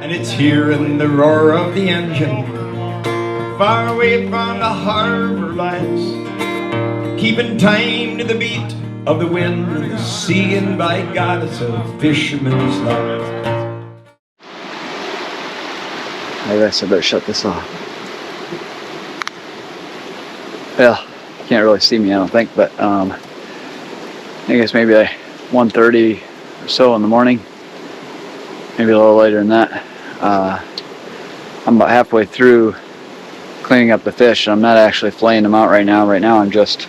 and it's hearing the roar of the engine, far away from the harbor lights, keeping time to the beat of the wind and the sea, and by God, it's a fisherman's life. I guess I better shut this off. Well, you can't really see me, I don't think, but I guess maybe like 1:30 or so in the morning, maybe a little later than that. I'm about halfway through cleaning up the fish. I'm not actually filleting them out right now. Right now I'm just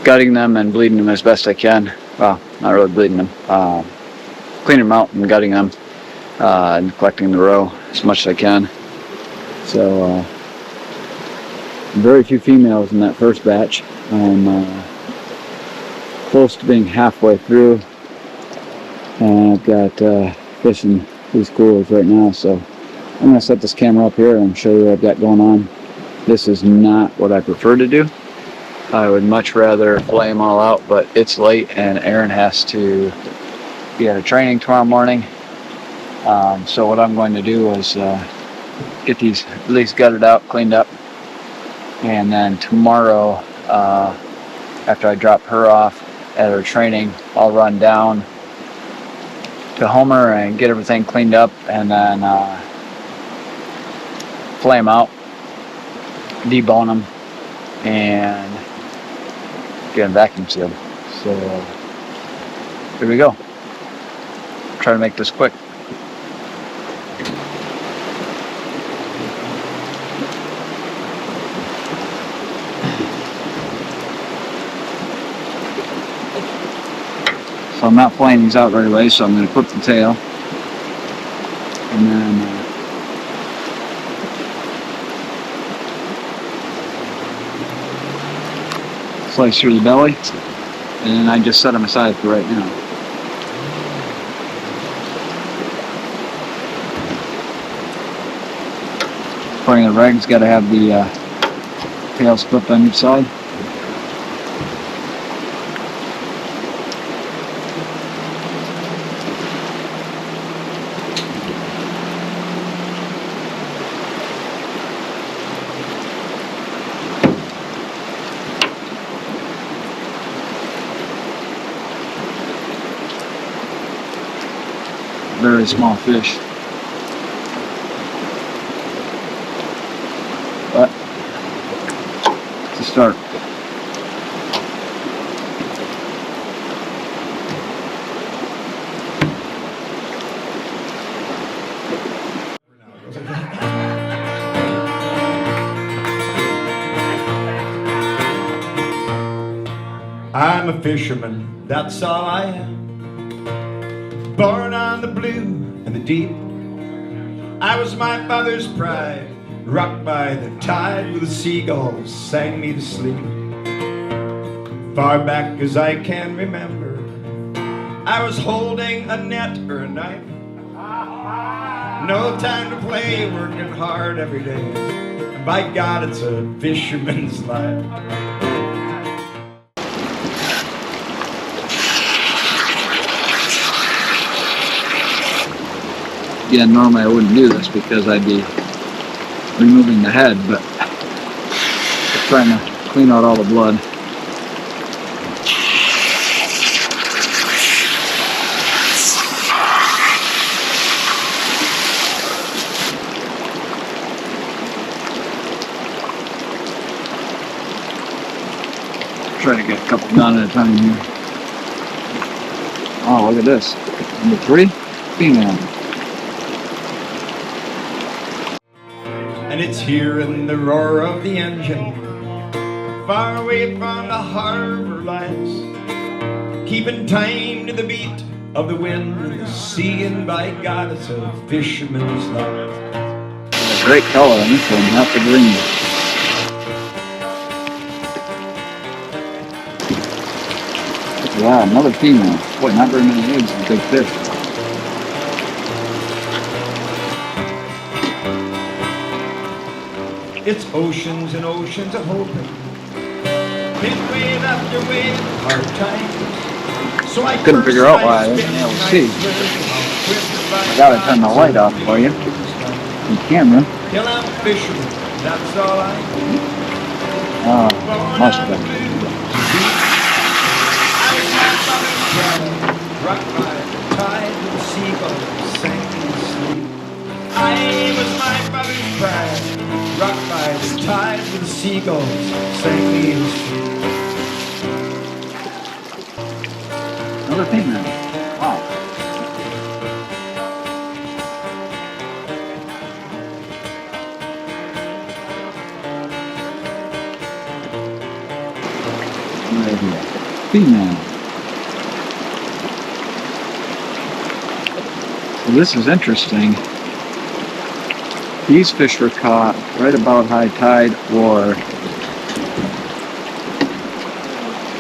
gutting them and bleeding them as best I can. Well, not really bleeding them. Cleaning them out and gutting them and collecting the roe as much as I can. So very few females in that first batch. I'm close to being halfway through, and I've got fish in these coolers right now, so I'm going to set this camera up here and show you what I've got going on. This is not what I prefer to do. I would much rather fillet them all out, but it's late and Aaron has to be at a training tomorrow morning. So what I'm going to do is get these at least gutted out, cleaned up, and then tomorrow, after I drop her off at her training, I'll run down to Homer and get everything cleaned up, and then fillet them out, debone them, and get them vacuum sealed. So here we go. Try to make this quick. So I'm not filleting these out right away, so I'm going to clip the tail, and then slice through the belly, and then I just set them aside for right now. Putting the reg's got to have the tail split on each side. Very small fish, but to start. I'm a fisherman, that's all I am. Born on the blue and the deep, I was my father's pride, rocked by the tide with the seagulls sang me to sleep. Far back as I can remember, I was holding a net or a knife. No time to play, working hard every day, and by God, it's a fisherman's life. Yeah, normally I wouldn't do this because I'd be removing the head, but just trying to clean out all the blood. Try to get a couple done at a time here. Oh, look at this. Number 3, female. And it's hearing the roar of the engine, far away from the harbor lights, keeping time to the beat of the wind and the sea, and by God, it's a fisherman's life. A great color on this one, not the green. Wow, another female. Boy, not very many eggs in a big fish. It's oceans and oceans of hoping, been wave after wave, hard times. So I couldn't figure out why I wasn't able to see. I gotta turn the light off for you. The camera. Till I'm a fisherman, that's all I do. Oh, must have been. I was my father's bride, rocked by the tide with the seagulls sank in the sleep. I was my father's pride, rocked by the tide with the seagulls sank me in the sleep. Another female. Wow. Right here. Female. So this is interesting. These fish were caught right about high tide, or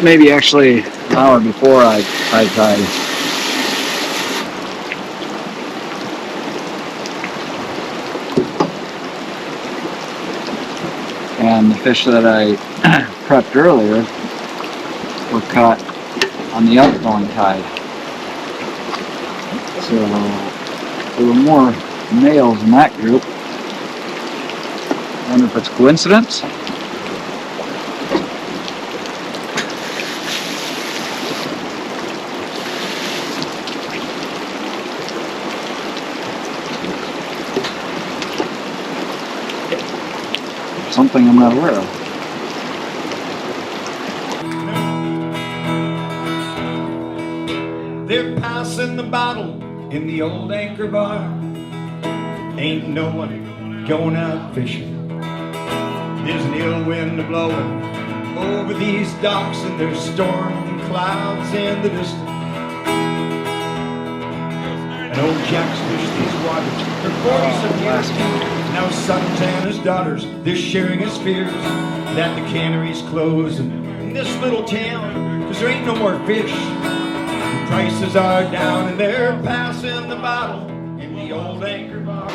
maybe actually an hour before high tide. And the fish that I prepped earlier were caught on the outgoing tide. So there were more males in that group. I wonder if it's coincidence. Something I'm not aware of. They're passing the bottle in the old anchor bar. Ain't no one going out fishing. There's an ill wind blowing over these docks, and there's storm clouds in the distance. And old Jack's fished these waters for 40-some years. Now his sons and his daughters, they're sharing his fears that the canneries close in this little town, 'cause there ain't no more fish. The prices are down, and they're passing the bottle in the old anchor bar.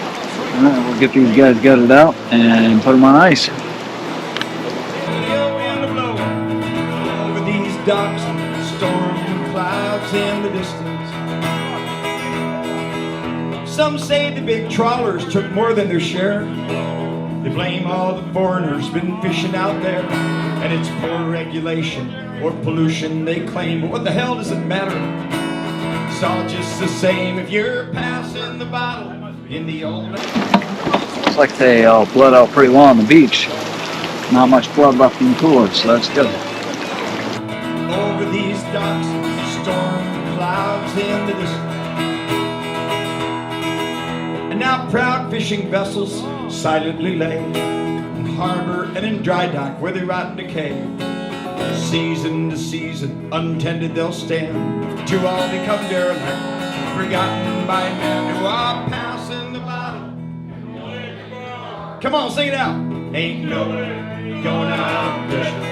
Alright, we'll get these guys gutted out and put them on ice. Over these docks, storm clouds in the distance. Some say the big trawlers took more than their share. They blame all the foreigners been fishing out there, and it's poor regulation or pollution they claim. But what the hell does it matter? It's all just the same if you're passing the bottle in the old. Looks like they all bled out pretty well on the beach. Not much blood left in the cooler, so that's good. Over these docks, storm clouds in the distance. And now proud fishing vessels silently lay in harbor and in dry dock where they rot and decay. Season to season, untended they'll stand, to all become derelict, forgotten by men who are passing the bottle. Come on, sing it out. Ain't no going out fishing.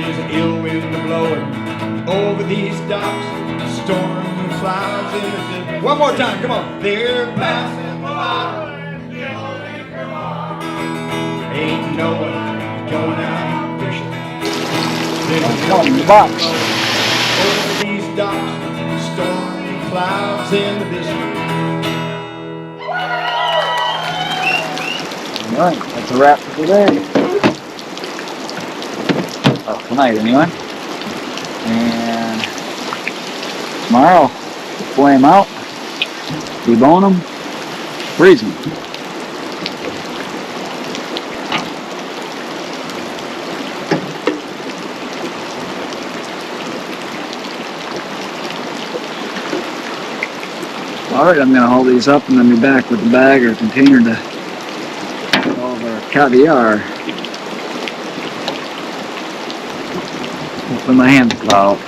There's an ill wind blowing over these docks, storm clouds in the distance. One more time, come on. They're passing the bottle. Ain't no one going out fishing. There's an ill wind blowing over these docks, storm clouds in the distance. Alright, that's a wrap for today. Well, tonight anyway. And tomorrow, flay them out, debone them, freeze them. Alright, I'm going to hold these up and then be back with the bag or container to put all of our caviar. Hopefully my hands go out.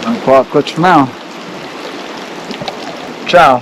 I'll call it quits for now. Ciao.